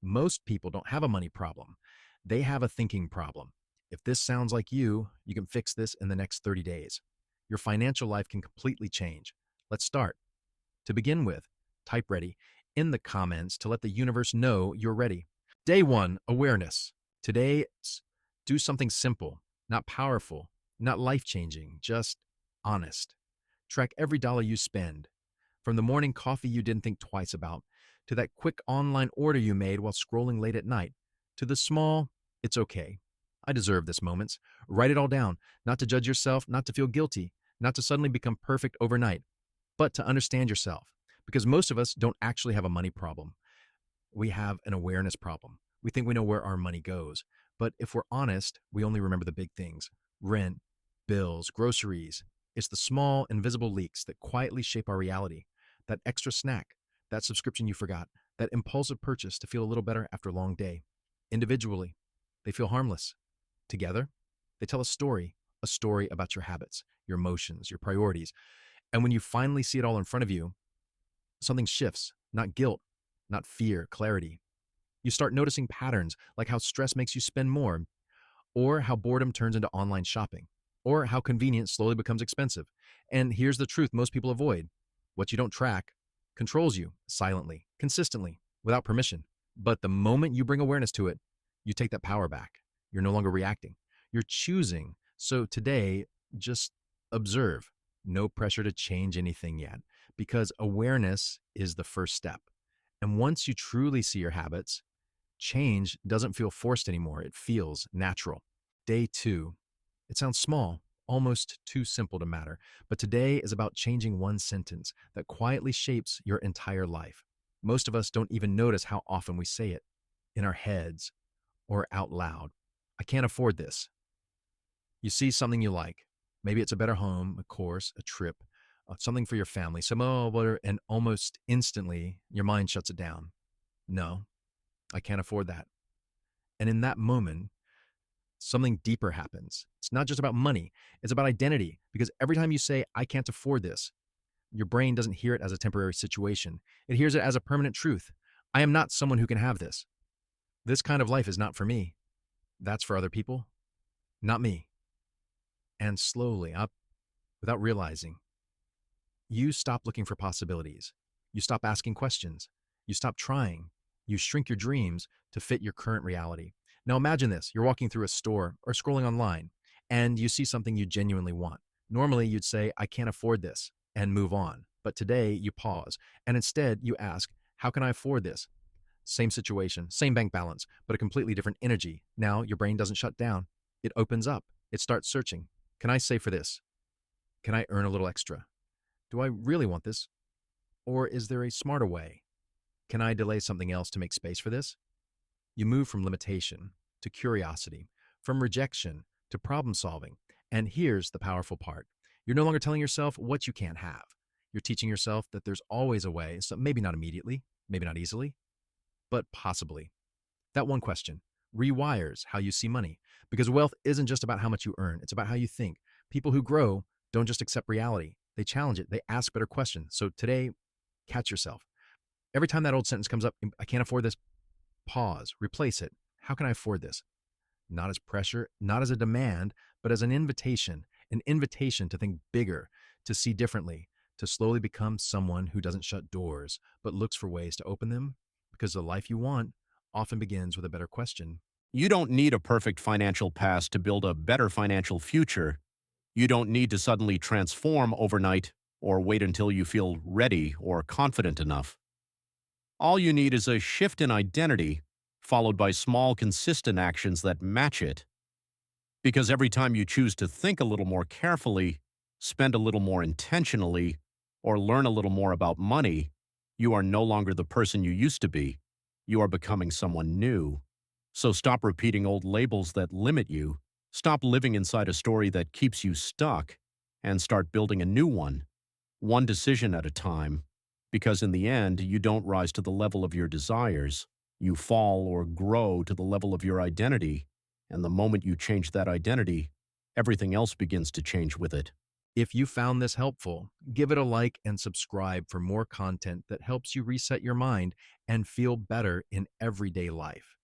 Most people don't have a money problem, they have a thinking problem. If this sounds like you can fix this in the next 30 days. Your financial life can completely change. Let's start. To begin with, type ready in the comments to let the universe know you're ready. Day one, awareness. Today, do something simple, not powerful, not life changing, just honest. Track every dollar you spend. From the morning coffee you didn't think twice about, to that quick online order you made while scrolling late at night, to the small, it's okay. I deserve this moments. Write it all down, not to judge yourself, not to feel guilty, not to suddenly become perfect overnight, but to understand yourself. Because most of us don't actually have a money problem. We have an awareness problem. We think we know where our money goes. But if we're honest, we only remember the big things: rent, bills, groceries. It's the small, invisible leaks that quietly shape our reality. That extra snack, that subscription you forgot, that impulsive purchase to feel a little better after a long day. Individually, they feel harmless. Together, they tell a story about your habits, your emotions, your priorities. And when you finally see it all in front of you, something shifts, not guilt, not fear, clarity. You start noticing patterns like how stress makes you spend more, or how boredom turns into online shopping, or how convenience slowly becomes expensive. And here's the truth most people avoid: what you don't track controls you silently, consistently, without permission. But the moment you bring awareness to it, you take that power back. You're no longer reacting, you're choosing. So today, just observe. No pressure to change anything yet, because awareness is the first step. And once you truly see your habits, change doesn't feel forced anymore. It feels natural. Day two. It sounds small, almost too simple to matter, but today is about changing one sentence that quietly shapes your entire life. Most of us don't even notice how often we say it in our heads or out loud. I can't afford this. You see something you like. Maybe it's a better home, a course, a trip, something for your family, and almost instantly your mind shuts it down. No, I can't afford that. And in that moment, something deeper happens. It's not just about money, it's about identity. Because every time you say, I can't afford this, your brain doesn't hear it as a temporary situation. It hears it as a permanent truth. I am not someone who can have this. This kind of life is not for me. That's for other people, not me. And slowly, up, without realizing, you stop looking for possibilities. You stop asking questions. You stop trying. You shrink your dreams to fit your current reality. Now imagine this: you're walking through a store or scrolling online, and you see something you genuinely want. Normally, you'd say, I can't afford this, and move on. But today, you pause, and instead, you ask, how can I afford this? Same situation, same bank balance, but a completely different energy. Now, your brain doesn't shut down. It opens up. It starts searching. Can I save for this? Can I earn a little extra? Do I really want this? Or is there a smarter way? Can I delay something else to make space for this? You move from limitation to curiosity, from rejection to problem solving. And here's the powerful part: you're no longer telling yourself what you can't have. You're teaching yourself that there's always a way, so maybe not immediately, maybe not easily, but possibly. That one question rewires how you see money, because wealth isn't just about how much you earn, it's about how you think. People who grow don't just accept reality, they challenge it, they ask better questions. So today, catch yourself. Every time that old sentence comes up, I can't afford this, pause, replace it. How can I afford this? Not as pressure, not as a demand, but as an invitation to think bigger, to see differently, to slowly become someone who doesn't shut doors, but looks for ways to open them. Because the life you want often begins with a better question. You don't need a perfect financial past to build a better financial future. You don't need to suddenly transform overnight or wait until you feel ready or confident enough. All you need is a shift in identity, followed by small, consistent actions that match it. Because every time you choose to think a little more carefully, spend a little more intentionally, or learn a little more about money, you are no longer the person you used to be. You are becoming someone new. So stop repeating old labels that limit you. Stop living inside a story that keeps you stuck, and start building a new one decision at a time. Because in the end, you don't rise to the level of your desires. You fall or grow to the level of your identity. And the moment you change that identity, everything else begins to change with it. If you found this helpful, give it a like and subscribe for more content that helps you reset your mind and feel better in everyday life.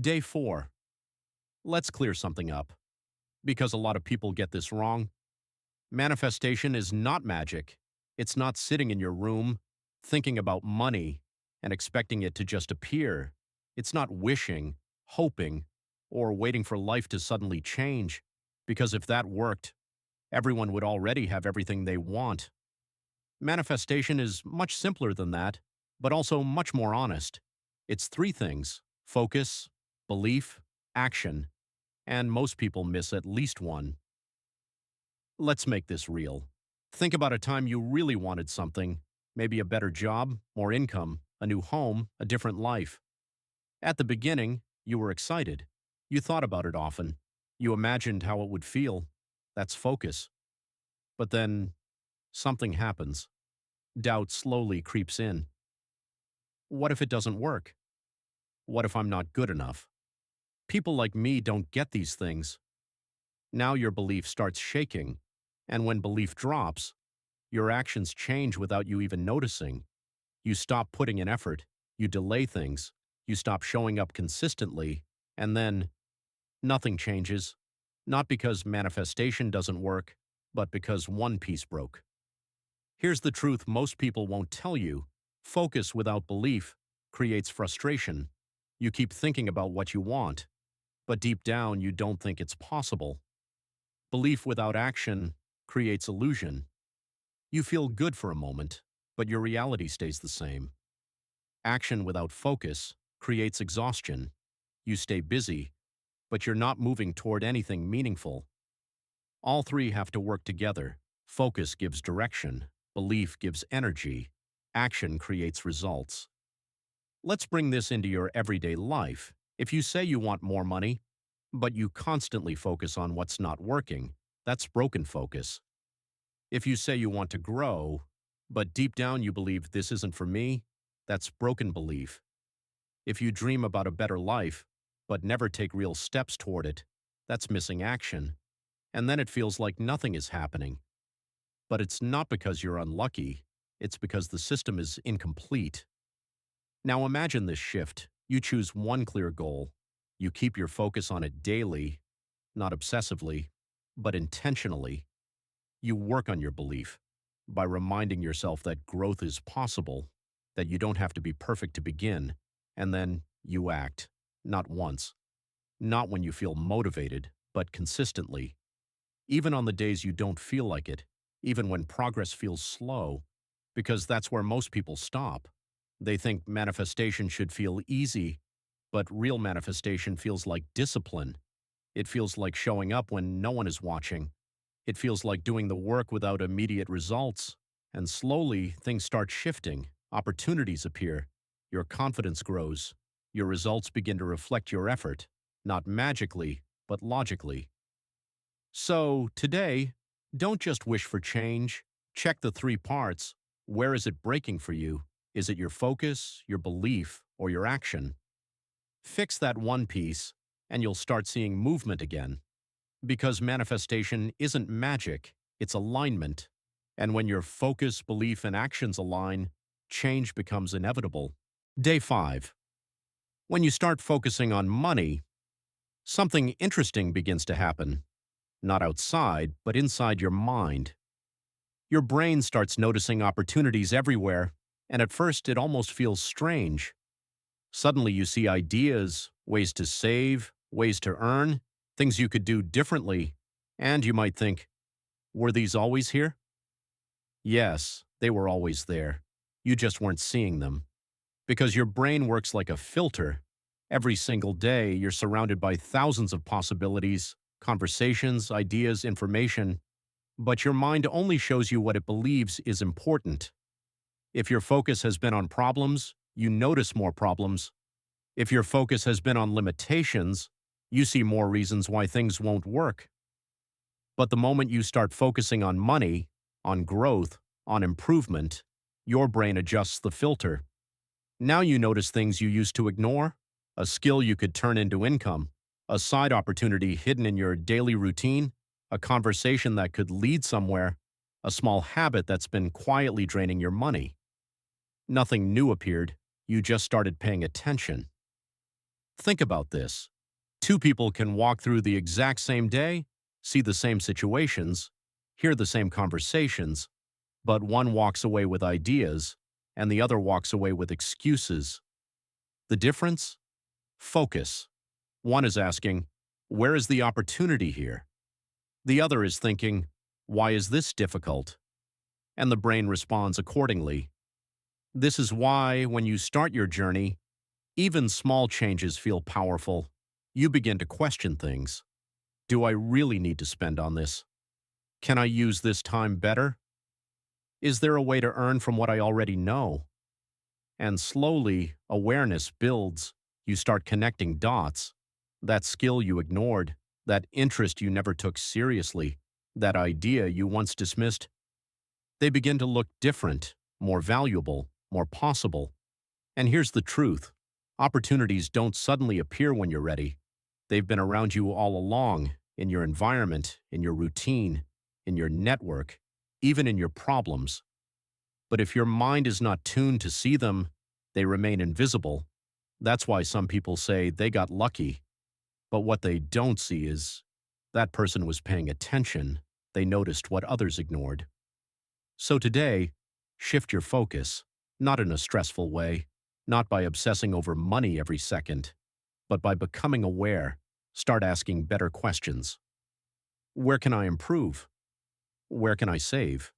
Day 4. Let's clear something up, because a lot of people get this wrong. Manifestation is not magic. It's not sitting in your room, thinking about money, and expecting it to just appear. It's not wishing, hoping, or waiting for life to suddenly change, because if that worked, everyone would already have everything they want. Manifestation is much simpler than that, but also much more honest. It's three things: focus, belief, action, and most people miss at least one. Let's make this real. Think about a time you really wanted something, maybe a better job, more income, a new home, a different life. At the beginning, you were excited. You thought about it often. You imagined how it would feel. That's focus. But then, something happens. Doubt slowly creeps in. What if it doesn't work? What if I'm not good enough? People like me don't get these things. Now your belief starts shaking, and when belief drops, your actions change without you even noticing. You stop putting in effort, you delay things, you stop showing up consistently, and then nothing changes. Not because manifestation doesn't work, but because one piece broke. Here's the truth most people won't tell you: focus without belief creates frustration. You keep thinking about what you want, but deep down you don't think it's possible. Belief without action creates illusion. You feel good for a moment, but your reality stays the same. Action without focus creates exhaustion. You stay busy, but you're not moving toward anything meaningful. All three have to work together. Focus gives direction, belief gives energy, action creates results. Let's bring this into your everyday life. If you say you want more money, but you constantly focus on what's not working, that's broken focus. If you say you want to grow, but deep down you believe this isn't for me, that's broken belief. If you dream about a better life, but never take real steps toward it, that's missing action. And then it feels like nothing is happening. But it's not because you're unlucky, it's because the system is incomplete. Now imagine this shift. You choose one clear goal. You keep your focus on it daily, not obsessively, but intentionally. You work on your belief by reminding yourself that growth is possible, that you don't have to be perfect to begin, and then you act. Not once. Not when you feel motivated, but consistently. Even on the days you don't feel like it, even when progress feels slow, because that's where most people stop. They think manifestation should feel easy, but real manifestation feels like discipline. It feels like showing up when no one is watching. It feels like doing the work without immediate results. And slowly, things start shifting. Opportunities appear. Your confidence grows. Your results begin to reflect your effort, not magically, but logically. So, today, don't just wish for change. Check the three parts. Where is it breaking for you? Is it your focus, your belief, or your action? Fix that one piece, and you'll start seeing movement again. Because manifestation isn't magic, it's alignment. And when your focus, belief, and actions align, change becomes inevitable. Day 5. When you start focusing on money, something interesting begins to happen. Not outside, but inside your mind. Your brain starts noticing opportunities everywhere, and at first it almost feels strange. Suddenly you see ideas, ways to save, ways to earn, things you could do differently, and you might think, were these always here? Yes, they were always there. You just weren't seeing them. Because your brain works like a filter. Every single day, you're surrounded by thousands of possibilities, conversations, ideas, information, but your mind only shows you what it believes is important. If your focus has been on problems, you notice more problems. If your focus has been on limitations, you see more reasons why things won't work. But the moment you start focusing on money, on growth, on improvement, your brain adjusts the filter. Now you notice things you used to ignore, a skill you could turn into income, a side opportunity hidden in your daily routine, a conversation that could lead somewhere, a small habit that's been quietly draining your money. Nothing new appeared, you just started paying attention. Think about this. Two people can walk through the exact same day, see the same situations, hear the same conversations, but one walks away with ideas, and the other walks away with excuses. The difference? Focus. One is asking, where is the opportunity here? The other is thinking, why is this difficult? And the brain responds accordingly. This is why, when you start your journey, even small changes feel powerful. You begin to question things. Do I really need to spend on this? Can I use this time better? Is there a way to earn from what I already know? And slowly, awareness builds. You start connecting dots. That skill you ignored, that interest you never took seriously, that idea you once dismissed, they begin to look different, more valuable, more possible. And here's the truth. Opportunities don't suddenly appear when you're ready. They've been around you all along, in your environment, in your routine, in your network, even in your problems. But if your mind is not tuned to see them, they remain invisible. That's why some people say they got lucky. But what they don't see is that person was paying attention. They noticed what others ignored. So today, shift your focus, not in a stressful way, not by obsessing over money every second, but by becoming aware. Start asking better questions. Where can I improve? Where can I save?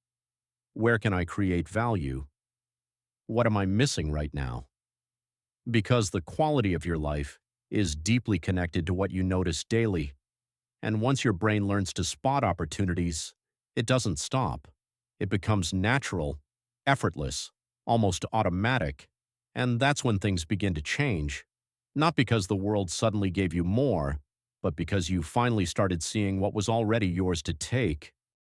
Where can I create value? What am I missing right now? Because the quality of your life is deeply connected to what you notice daily. And once your brain learns to spot opportunities, it doesn't stop. It becomes natural, effortless, almost automatic. And that's when things begin to change. Not because the world suddenly gave you more, but because you finally started seeing what was already yours to take.